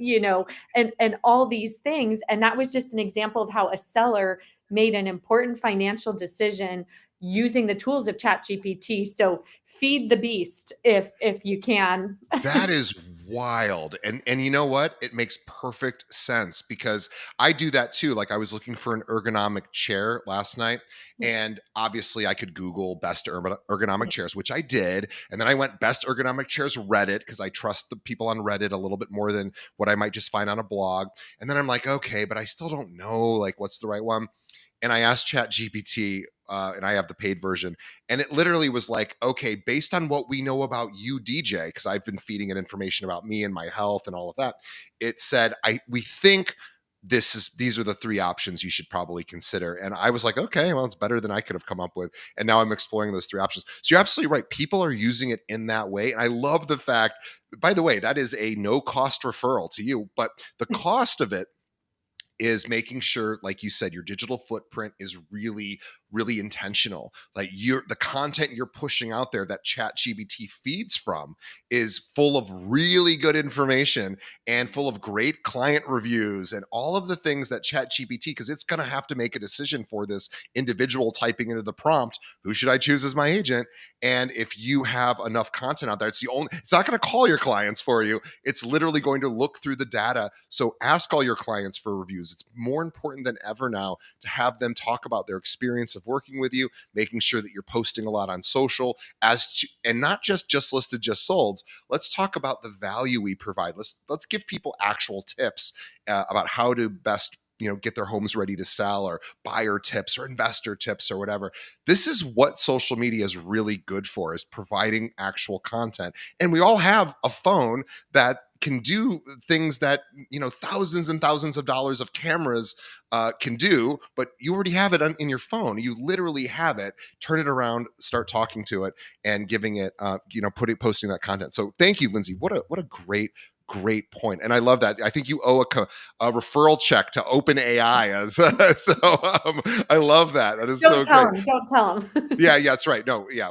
and all these things. And that was just an example of how a seller made an important financial decision using the tools of ChatGPT. So feed the beast if you can. That is wild. And you know what? It makes perfect sense because I do that too. Like I was looking for an ergonomic chair last night and obviously I could Google best ergonomic chairs, which I did. And then I went best ergonomic chairs Reddit because I trust the people on Reddit a little bit more than what I might just find on a blog. And then I'm like, okay, but I still don't know like what's the right one. And I asked ChatGPT, and I have the paid version, and it literally was like, okay, based on what we know about you, DJ, because I've been feeding it information about me and my health and all of that. It said, we think these are the three options you should probably consider. And I was like, okay, well, it's better than I could have come up with. And now I'm exploring those three options. So you're absolutely right. People are using it in that way. And I love the fact, by the way, that is a no cost referral to you, but the cost of it is making sure, like you said, your digital footprint is really, really intentional. Like the content you're pushing out there that ChatGPT feeds from is full of really good information and full of great client reviews and all of the things that ChatGPT, because it's going to have to make a decision for this individual typing into the prompt, who should I choose as my agent? And if you have enough content out there, it's not going to call your clients for you. It's literally going to look through the data. So ask all your clients for reviews. It's more important than ever now to have them talk about their experience of working with you, making sure that you're posting a lot on social and not just listed, just solds. Let's talk about the value we provide. Let's give people actual tips about how to best get their homes ready to sell, or buyer tips or investor tips or whatever. This is what social media is really good for, is providing actual content. And we all have a phone that can do things that thousands and thousands of dollars of cameras can do, but you already have it in your phone. You literally have it. Turn it around, start talking to it, and giving it, posting that content. So thank you, Lindsey. What a great point. And I love that. I think you owe a referral check to OpenAI. I love that. That is Don't so tell great. them. Don't tell them. Yeah, that's right. No, yeah,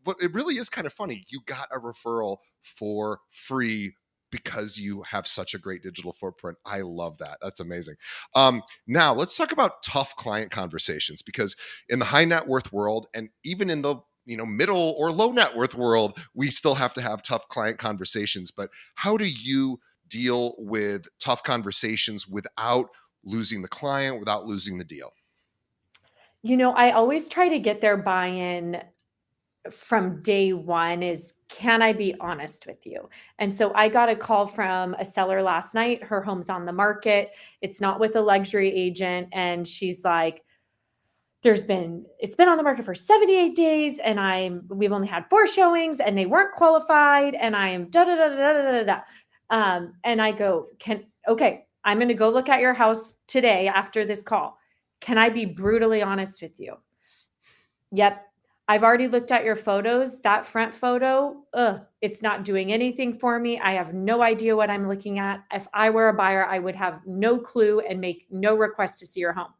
but it really is kind of funny. You got a referral for free because you have such a great digital footprint. I love that. That's amazing. Now let's talk about tough client conversations, because in the high net worth world, and even in the middle or low net worth world, we still have to have tough client conversations. But how do you deal with tough conversations without losing the client, without losing the deal? I always try to get their buy-in from day one is, can I be honest with you? And so I got a call from a seller last night. Her home's on the market. It's not with a luxury agent. And she's like, it's been on the market for 78 days and we've only had 4 showings and they weren't qualified and I'm da da da da da da da. And I go, okay, I'm going to go look at your house today after this call. Can I be brutally honest with you? Yep. I've already looked at your photos. That front photo, it's not doing anything for me. I have no idea what I'm looking at. If I were a buyer, I would have no clue and make no request to see your home.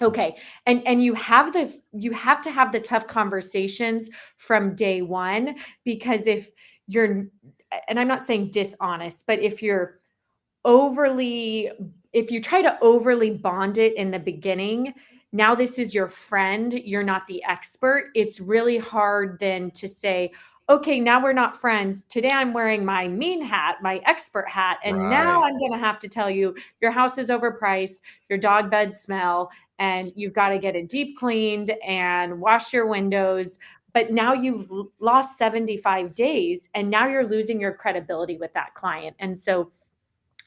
Okay. And you have to have the tough conversations from day one, because and I'm not saying dishonest, but if you try to overly bond it in the beginning, now this is your friend, you're not the expert. It's really hard then to say, okay, now we're not friends. Today I'm wearing my mean hat, my expert hat, and now Right. I'm going to have to tell you your house is overpriced, your dog beds smell, and you've got to get it deep cleaned and wash your windows. But now you've lost 75 days and now you're losing your credibility with that client. And so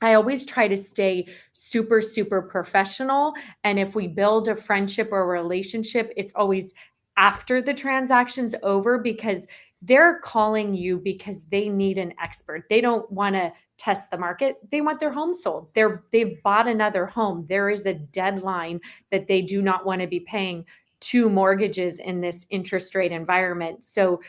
I always try to stay super, super professional. And if we build a friendship or a relationship, it's always after the transaction's over because they're calling you because they need an expert. They don't want to test the market. They want their home sold. They've bought another home. There is a deadline that they do not want to be paying two mortgages in this interest rate environment. So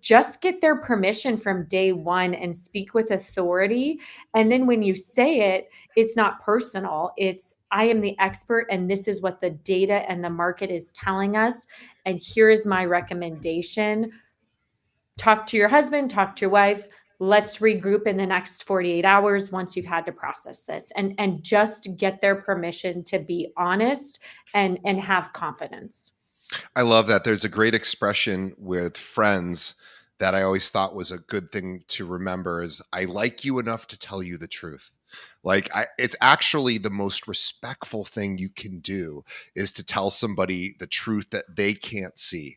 just get their permission from day one and speak with authority, and then when you say it, it's not personal. It's, I am the expert, and this is what the data and the market is telling us. And here is my recommendation. Talk to your husband, talk to your wife. Let's regroup in the next 48 hours once you've had to process this, and just get their permission to be honest and have confidence. I love that. There's a great expression with friends that I always thought was a good thing to remember is I like you enough to tell you the truth. It's actually the most respectful thing you can do is to tell somebody the truth that they can't see.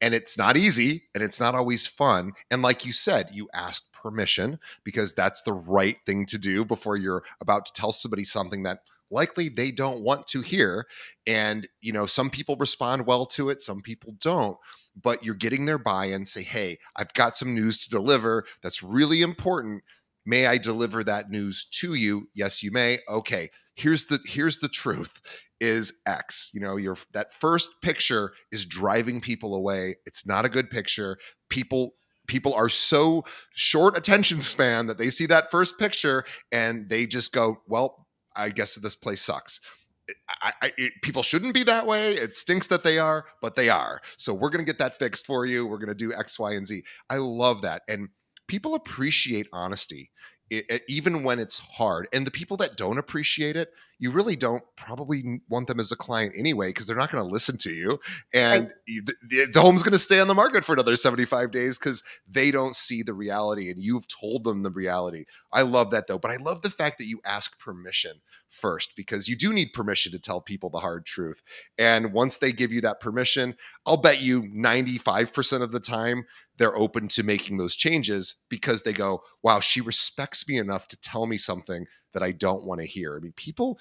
And it's not easy and it's not always fun. And like you said, you ask permission because that's the right thing to do before you're about to tell somebody something that likely they don't want to hear. And, some people respond well to it, some people don't. But you're getting their buy in, say, hey, I've got some news to deliver that's really important. May I deliver that news to you? Yes, you may. Okay, here's the truth is X. Your that first picture is driving people away. It's not a good picture. People are so short attention span that they see that first picture and they just go, well, I guess this place sucks. People shouldn't be that way. It stinks that they are, but they are. So we're going to get that fixed for you. We're going to do X, Y, and Z. I love that. And people appreciate honesty, even when it's hard. And the people that don't appreciate it, you really don't probably want them as a client anyway, because they're not going to listen to you. Right. And the home's going to stay on the market for another 75 days because they don't see the reality and you've told them the reality. I love that though. But I love the fact that you ask permission first, because you do need permission to tell people the hard truth. And once they give you that permission, I'll bet you 95% of the time they're open to making those changes because they go, wow, she respects me enough to tell me something that I don't want to hear. I mean, people,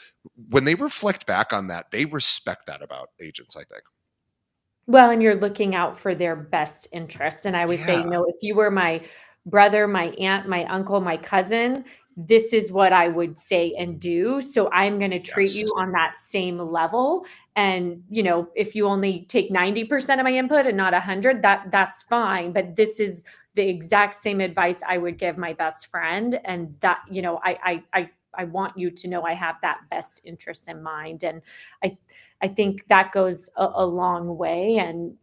when they reflect back on that, they respect that about agents, I think. Well, and you're looking out for their best interest, and I would say, Yeah. if you were my brother, my aunt, my uncle, my cousin, this is what I would say and do, so I'm gonna treat Yes. you on that same level, and, if you only take 90% of my input and not 100, that's fine, but this is the exact same advice I would give my best friend, and that, I want you to know I have that best interest in mind, and I I think that goes a long way, and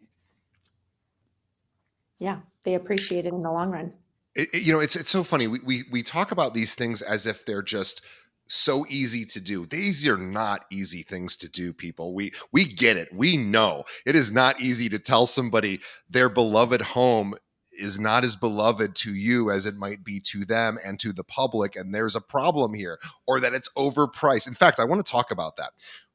yeah, they appreciate it in the long run. It's so funny. We talk about these things as if they're just so easy to do. These are not easy things to do, people. We get it. We know it is not easy to tell somebody their beloved home is not as beloved to you as it might be to them and to the public, and there's a problem here, or that it's overpriced. In fact, I want to talk about that.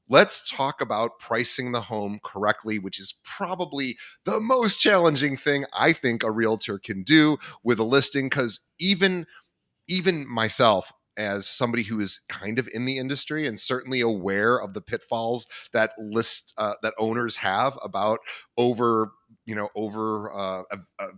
Let's talk about pricing the home correctly, which is probably the most challenging thing I think a realtor can do with a listing, because even myself, as somebody who is kind of in the industry and certainly aware of the pitfalls that that owners have about over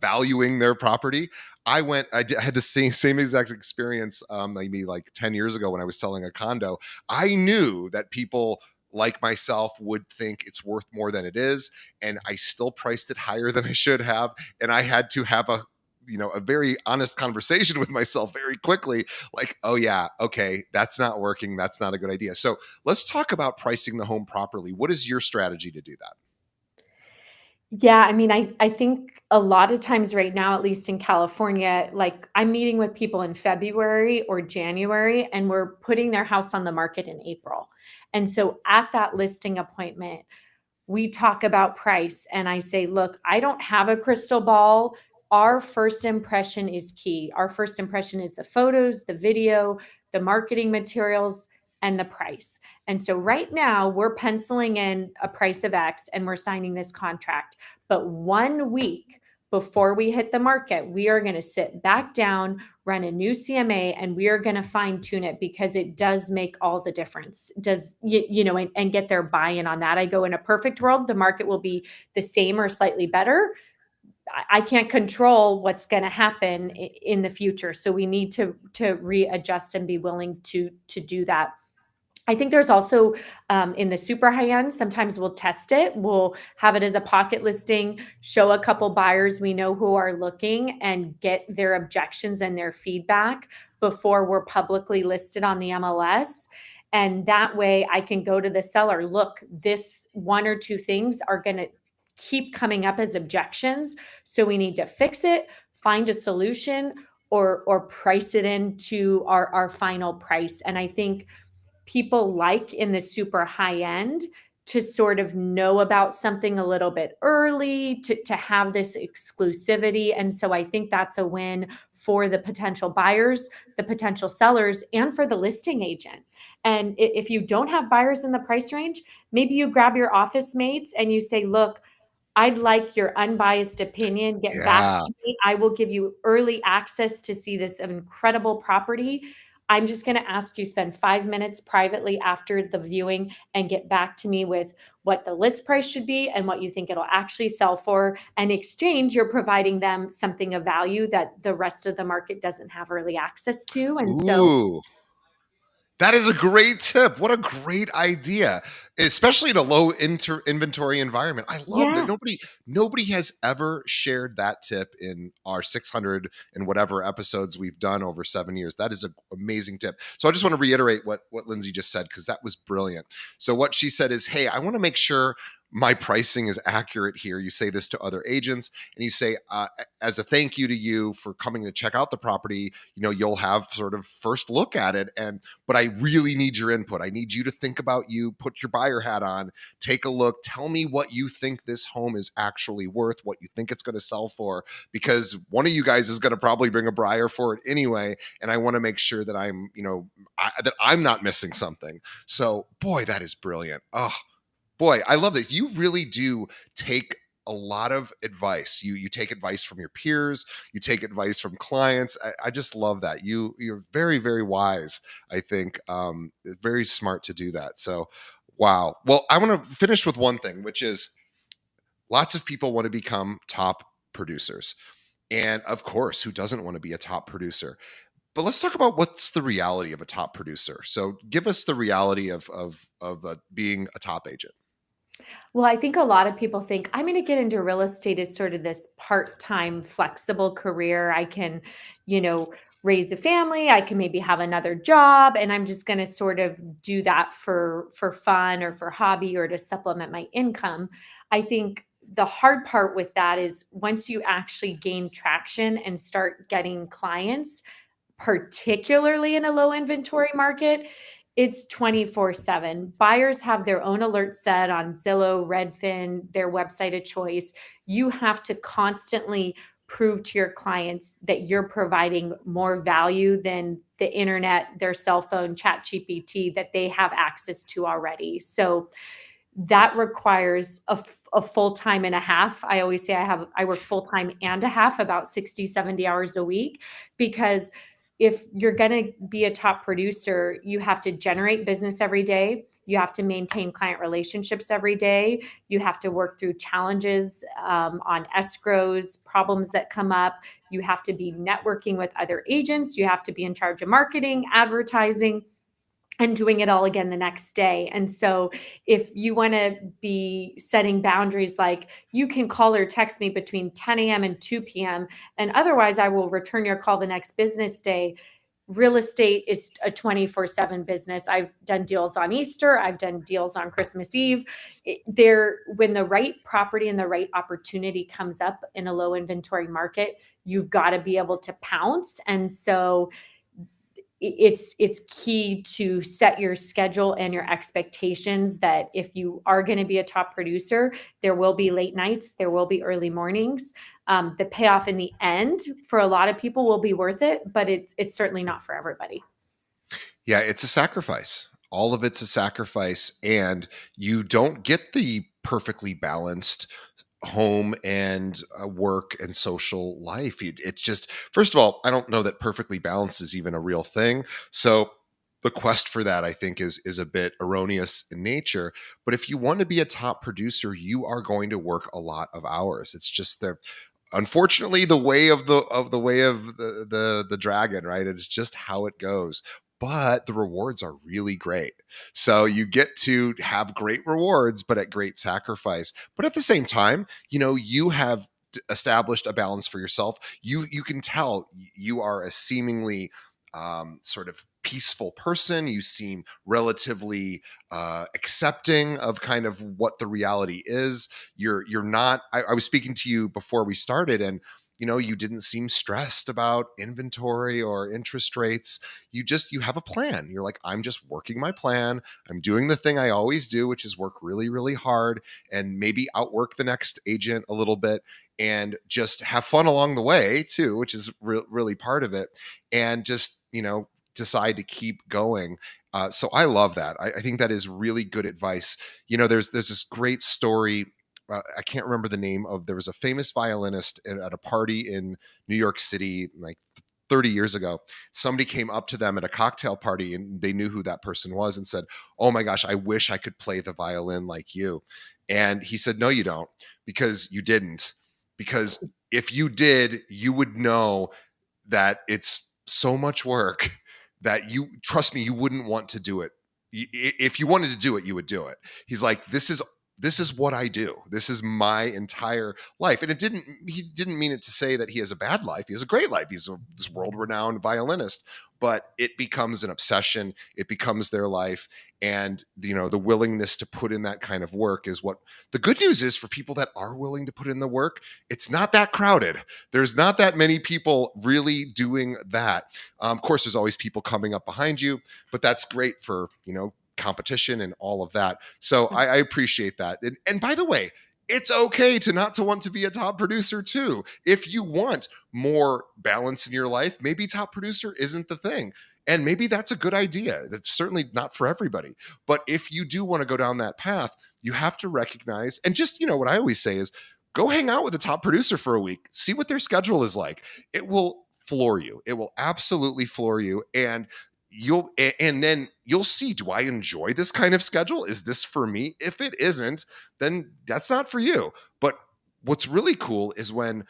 valuing their property. I had the same exact experience maybe like 10 years ago when I was selling a condo. I knew that people like myself would think it's worth more than it is, and I still priced it higher than I should have. And I had to have a very honest conversation with myself very quickly, like, oh yeah, okay, that's not working, that's not a good idea. So let's talk about pricing the home properly. What is your strategy to do that? Yeah, I mean, I think a lot of times right now, at least in California, like, I'm meeting with people in February or January, and we're putting their house on the market in April. And so at that listing appointment, we talk about price, and I say, look, I don't have a crystal ball. Our first impression is key. Our first impression is the photos, the video, the marketing materials, and the price. And so right now we're penciling in a price of X and we're signing this contract. But 1 week before we hit the market, we are going to sit back down, run a new CMA, and we are going to fine tune it because it does make all the difference. Does and get their buy-in on that. I go, in a perfect world, the market will be the same or slightly better. I can't control what's going to happen in the future, so we need to readjust and be willing to do that. I think there's also, in the super high end, sometimes we'll test it. We'll have it as a pocket listing, show a couple buyers we know who are looking, and get their objections and their feedback before we're publicly listed on the MLS. And that way I can go to the seller, look, this one or two things are going to keep coming up as objections. So we need to fix it, find a solution, or price it into our final price. And I think people like in the super high end to sort of know about something a little bit early, to have this exclusivity. And so I think that's a win for the potential buyers, the potential sellers, and for the listing agent. And if you don't have buyers in the price range, maybe you grab your office mates and you say, look, I'd like your unbiased opinion. Get back Yeah. to me. I will give you early access to see this incredible property. I'm just going to ask you spend 5 minutes privately after the viewing and get back to me with what the list price should be and what you think it'll actually sell for. And exchange, you're providing them something of value that the rest of the market doesn't have early access to. And so, Ooh. That is a great tip. What a great idea, especially in a low inventory environment. I love that. yeah. Nobody has ever shared that tip in our 600 and whatever episodes we've done over 7 years. That is an amazing tip. So I just want to reiterate what Lindsey just said, because that was brilliant. So what she said is, hey, I want to make sure my pricing is accurate here. You say this to other agents, and you say, as a thank you to you for coming to check out the property, you'll have sort of first look at it. But I really need your input. I need you to think about you, put your buyer hat on, take a look, tell me what you think this home is actually worth, what you think it's going to sell for, because one of you guys is going to probably bring a buyer for it anyway. And I want to make sure that that I'm not missing something. So boy, that is brilliant. Oh, boy, I love this. You really do take a lot of advice. You take advice from your peers. You take advice from clients. I just love that. You're very, very wise. I think very smart to do that. So, wow. Well, I want to finish with one thing, which is lots of people want to become top producers, and of course, who doesn't want to be a top producer? But let's talk about what's the reality of a top producer. So, give us the reality of being a top agent. Well, I think a lot of people think I'm going to get into real estate as sort of this part-time flexible career. I can, you know, raise a family, I can maybe have another job, and I'm just going to sort of do that for fun or for hobby or to supplement my income. I think the hard part with that is once you actually gain traction and start getting clients, particularly in a low inventory market, it's 24/7. Buyers have their own alert set on Zillow, Redfin, their website of choice. You have to constantly prove to your clients that you're providing more value than the internet, their cell phone, chat GPT that they have access to already. So that requires a full-time and a half. I always say I work full-time and a half, about 60, 70 hours a week, because if you're going to be a top producer, you have to generate business every day. You have to maintain client relationships every day. You have to work through challenges on escrows, problems that come up. You have to be networking with other agents. You have to be in charge of marketing, advertising, and doing it all again the next day. And so if you want to be setting boundaries, like you can call or text me between 10 a.m. and 2 p.m. and otherwise I will return your call the next business day. Real estate is a 24/7 business. I've done deals on Easter, I've done deals on Christmas Eve. When the right property and the right opportunity comes up in a low inventory market, you've got to be able to pounce. And so it's key to set your schedule and your expectations that if you are going to be a top producer, there will be late nights, there will be early mornings. The payoff in the end for a lot of people will be worth it, but it's certainly not for everybody. Yeah, it's a sacrifice. All of it's a sacrifice, and you don't get the perfectly balanced home and work and social life. It's just, first of all, I don't know that perfectly balanced is even a real thing. So the quest for that, I think, is a bit erroneous in nature. But if you want to be a top producer, you are going to work a lot of hours. It's just the, unfortunately, the way of the dragon, right? It's just how it goes. But the rewards are really great. So you get to have great rewards, but at great sacrifice. But at the same time, you have established a balance for yourself. You can tell you are a seemingly sort of peaceful person. You seem relatively accepting of kind of what the reality is. You're not. I was speaking to you before we started, and you didn't seem stressed about inventory or interest rates. You have a plan. You're like, I'm just working my plan. I'm doing the thing I always do, which is work really, really hard and maybe outwork the next agent a little bit and just have fun along the way too, which is really part of it. And just, decide to keep going. So I love that. I think that is really good advice. There's this great story. I can't remember the name of. There was a famous violinist at a party in New York City, like 30 years ago. Somebody came up to them at a cocktail party, and they knew who that person was, and said, "Oh my gosh, I wish I could play the violin like you." And he said, "No, you don't, because you didn't. Because if you did, you would know that it's so much work that, you trust me, you wouldn't want to do it. If you wanted to do it, you would do it." He's like, this is what I do. This is my entire life. And he didn't mean it to say that he has a bad life. He has a great life. He's this world-renowned violinist, but it becomes an obsession. It becomes their life. And the willingness to put in that kind of work is what the good news is for people that are willing to put in the work. It's not that crowded. There's not that many people really doing that. Of course, there's always people coming up behind you, but that's great for, competition and all of that. So I appreciate that. And by the way, it's okay to not to want to be a top producer too. If you want more balance in your life, maybe top producer isn't the thing. And maybe that's a good idea. That's certainly not for everybody. But if you do want to go down that path, you have to recognize, and just, what I always say is, go hang out with a top producer for a week, see what their schedule is like. It will floor you. It will absolutely floor you. And then you'll see, do I enjoy this kind of schedule? Is this for me? If it isn't, then that's not for you. But what's really cool is when,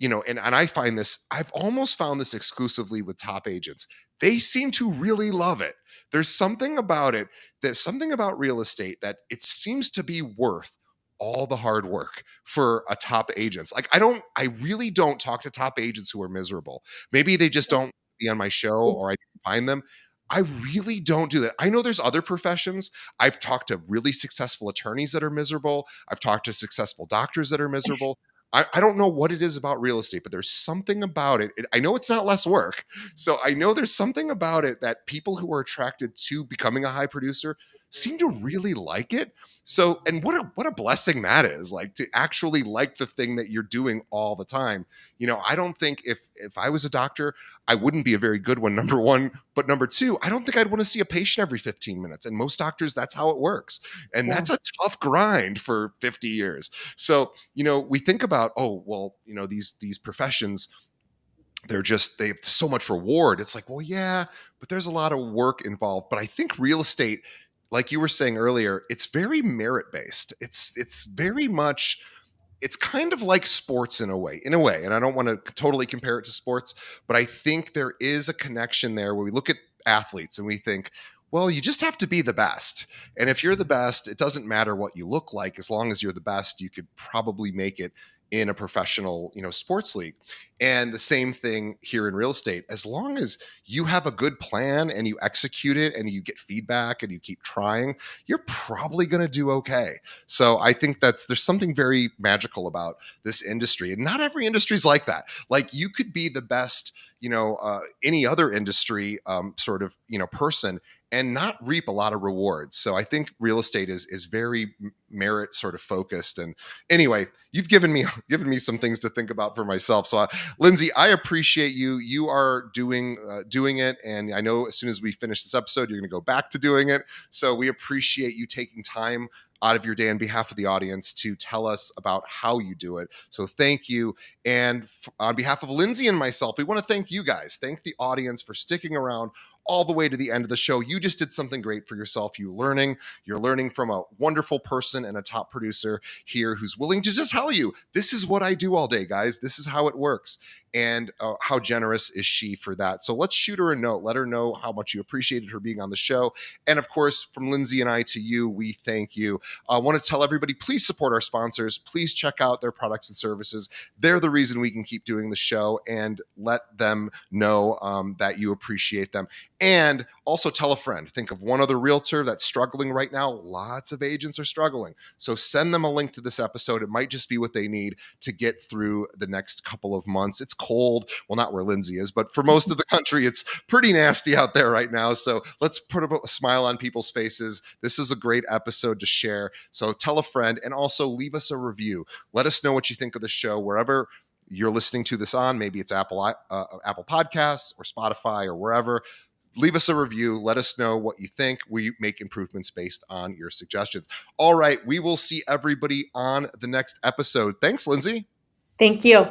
and I find this, I've almost found this exclusively with top agents. They seem to really love it. There's something about it, there's something about real estate that it seems to be worth all the hard work for a top agents. Like, I really don't talk to top agents who are miserable. Maybe they just don't be on my show, or I didn't find them. I really don't do that. I know there's other professions. I've talked to really successful attorneys that are miserable. I've talked to successful doctors that are miserable. I don't know what it is about real estate, but there's something about it. I know it's not less work. So I know there's something about it that people who are attracted to becoming a high producer seem to really like it. So, and what a blessing that is, like, to actually like the thing that you're doing all the time. I don't think if I was a doctor, I wouldn't be a very good one, number one. But number two, I don't think I'd want to see a patient every 15 minutes. And most doctors, that's how it works. And Yeah. that's a tough grind for 50 years. So, we think about, oh, well, these professions, they have so much reward. It's like, well, yeah, but there's a lot of work involved. But I think real estate, like you were saying earlier, it's very merit based. It's very much, it's kind of like sports in a way, and I don't want to totally compare it to sports, but I think there is a connection there where we look at athletes and we think, well, you just have to be the best. And if you're the best, it doesn't matter what you look like. As long as you're the best, you could probably make it in a professional, sports league. And the same thing here in real estate. As long as you have a good plan and you execute it and you get feedback and you keep trying, you're probably going to do okay. So I think there's something very magical about this industry, and not every industry is like that. Like, you could be the best, any other industry sort of, person, and not reap a lot of rewards. So I think real estate is very merit sort of focused. And anyway, you've given me some things to think about for myself. So Lindsey, I appreciate you. You are doing it, and I know as soon as we finish this episode, you're going to go back to doing it. So we appreciate you taking time out of your day on behalf of the audience to tell us about how you do it. So thank you. And on behalf of Lindsey and myself, we want to thank you guys. Thank the audience for sticking around all the way to the end of the show. You just did something great for yourself. You're learning from a wonderful person and a top producer here who's willing to just tell you, this is what I do all day, guys. This is how it works. And how generous is she for that? So let's shoot her a note. Let her know how much you appreciated her being on the show. And of course, from Lindsey and I to you, we thank you. I want to tell everybody, please support our sponsors. Please check out their products and services. They're the reason we can keep doing the show, and let them know that you appreciate them. And also tell a friend. Think of one other realtor that's struggling right now. Lots of agents are struggling. So send them a link to this episode. It might just be what they need to get through the next couple of months. It's cold. Well, not where Lindsey is, but for most of the country, it's pretty nasty out there right now. So let's put a smile on people's faces. This is a great episode to share. So tell a friend, and also leave us a review. Let us know what you think of the show wherever you're listening to this on. Maybe it's Apple Podcasts or Spotify or wherever. Leave us a review. Let us know what you think. We make improvements based on your suggestions. All right. We will see everybody on the next episode. Thanks, Lindsey. Thank you.